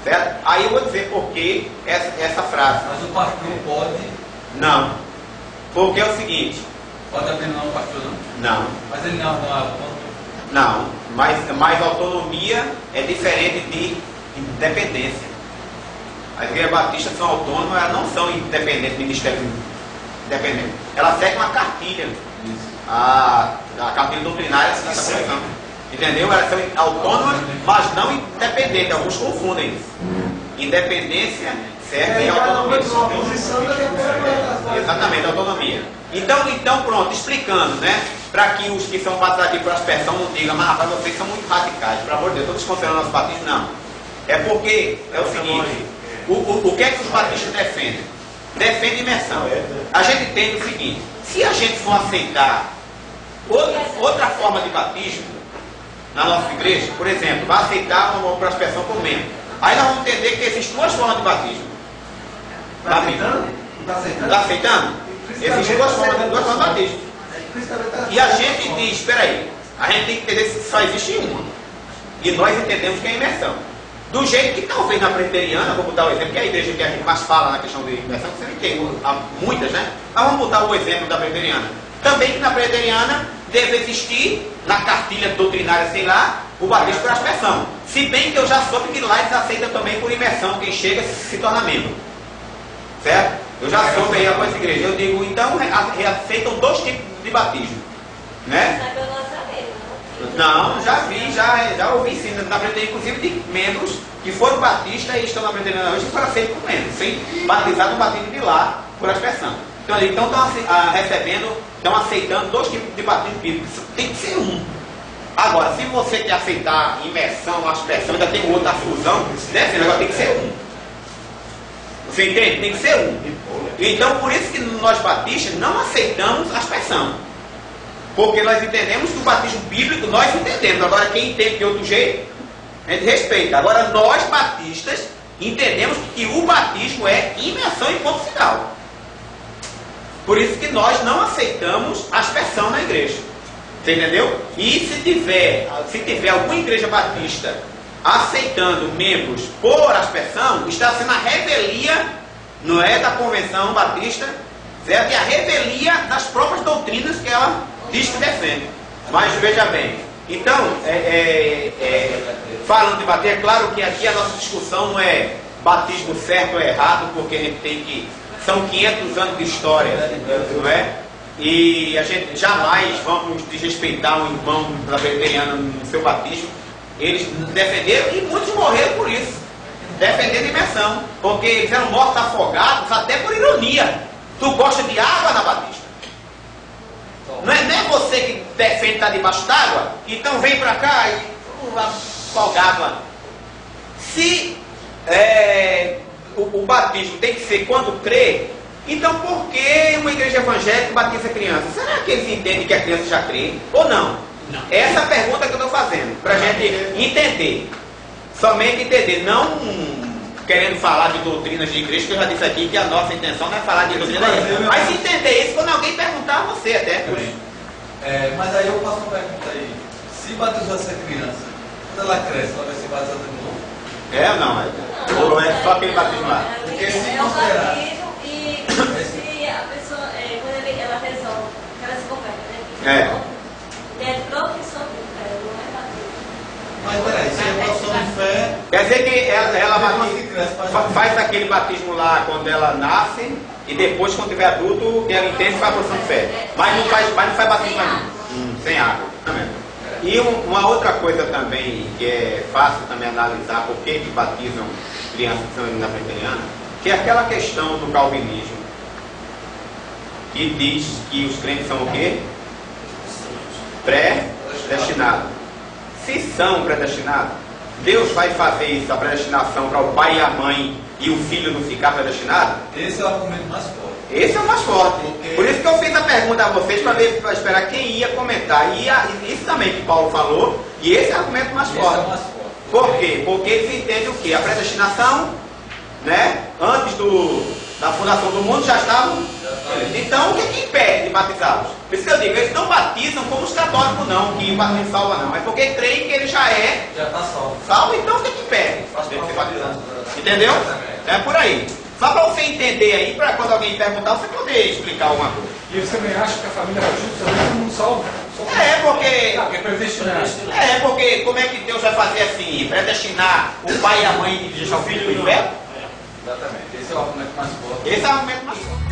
Certo? Aí eu vou dizer por que essa frase. Mas o pastor pode? Não. Porque é o seguinte. Pode abrir não, pastor não? Não. Mas ele não é autônomo? Não. Mas autonomia é diferente de independência. As igrejas batistas são autônomas, elas não são independentes, ministérios independentes. Elas seguem uma cartilha. A cartilha doutrinária da Constituição. Entendeu? Elas são autônomas, mas não independentes. Alguns confundem isso. Independência serve a autonomia. Exatamente, autonomia. Então pronto, explicando, né? Para que os que são batizados por aspersão não digam, mas rapaz, vocês são muito radicais. Pelo amor de Deus, estou desconsiderando nosso batismo. Não. É porque é o seguinte: o que é que os batistas defendem? Defendem imersão. A gente entende o seguinte: se a gente for aceitar outra forma de batismo na nossa igreja, por exemplo, vai aceitar uma prospeção como membro. Aí nós vamos entender que existem duas formas de batismo. Está aceitando? Está aceitando? Existem duas formas de batismo. E a gente diz, espera aí, a gente tem que entender que só existe uma. E nós entendemos que é imersão. Do jeito que talvez na presbiteriana, vou botar o exemplo, que é a igreja que a gente mais fala na questão de imersão, que você não tem há muitas, né? Mas vamos botar o exemplo da presbiteriana. Também que na presbiteriana deve existir, na cartilha doutrinária, sei lá, o batismo por aspersão. Se bem que eu já soube que lá eles aceitam também por imersão, quem chega se torna membro. Certo? Eu já soube aí após a igreja. Eu digo, então, aceitam dois tipos de batismo. Né? Não, já vi, já ouvi sim, na presbiteriana, inclusive de membros que foram batistas e estão na presbiteriana hoje e foram aceitos por membros, sem batizar no batismo de lá, por aspersão. Então estão recebendo, estão aceitando dois tipos de batismo bíblico. Tem que ser um. Agora, se você quer aceitar imersão, aspersão, ainda tem outra fusão, né? Agora tem que ser um. Você entende? Tem que ser um. Então, por isso que nós batistas não aceitamos aspersão. Porque nós entendemos que o batismo bíblico, nós entendemos. Agora, quem entende de outro jeito, a gente respeita. Agora, nós batistas entendemos que o batismo é imersão e ponto final. Por isso que nós não aceitamos aspersão na igreja. Você entendeu? E se tiver alguma igreja batista aceitando membros por aspersão, está sendo a revelia, não é da convenção batista, certo? E a revelia das próprias doutrinas que ela diz que defende. Mas veja bem, então, falando de bater, é claro que aqui a nossa discussão não é batismo certo ou errado, porque a gente tem que... São 500 anos de história, não é? E a gente jamais vamos desrespeitar um irmão da presbiteriana no seu batismo. Eles defenderam e muitos morreram por isso. Defendendo a imersão. Porque eles eram mortos afogados, até por ironia. Tu gosta de água na batista? Não é você que defende estar debaixo d'água? Então vem pra cá e afogado lá. Se o batismo tem que ser quando crê, então por que uma igreja evangélica batiza criança? Será que eles entendem que a criança já crê? Ou não? Não. Essa é a pergunta que eu estou fazendo, para a gente entender. Somente entender, não querendo falar de doutrinas de igreja, que eu já disse aqui que a nossa intenção não é falar de doutrina, mas entender isso quando alguém perguntar a você até. Mas aí eu faço uma pergunta aí. Se batizou essa criança, quando ela cresce, ela vai ser batizada de novo? Ou não é só aquele batismo lá? Porque se considerar... E se a pessoa, quando ela resolve, ela se converte, né? É profissão de fé, não é batismo. Mas peraí, se é profissão de fé... Quer dizer que ela faz aquele batismo lá quando ela nasce e depois, quando tiver adulto, ela entende que faz a profissão de fé. Mas não faz batismo sem água. E uma outra coisa também que é fácil também analisar por que batizam crianças que são na presbiteriana, que é aquela questão do calvinismo, que diz que os crentes são o quê? Predestinados. Se são predestinados, Deus vai fazer isso, a predestinação para o pai e a mãe e o filho não ficar predestinado? Esse é o argumento mais forte. Esse é o mais forte. Por isso que eu fiz a pergunta a vocês para esperar quem ia comentar. E isso também que Paulo falou, e esse é o argumento mais forte. É o mais forte. Por quê? Porque eles entendem o quê? A predestinação, né? Antes da fundação do mundo já estavam. Então o que é que impede de batizá-los? Por isso que eu digo, eles não batizam como os católicos não, que batismo salva não. É porque creem que ele já está salvo. Salvo, então o que é que impede? Faz parte. Entendeu? É por aí. Só para você entender aí, para quando alguém perguntar, você poder explicar alguma coisa. E você também acha que a família justa também não salva? Porque... Porque é predestinado. Porque como é que Deus vai fazer assim? Predestinar o pai e a mãe de deixar o filho no inferno? Exatamente. Esse é o argumento mais forte. Esse é o argumento mais forte.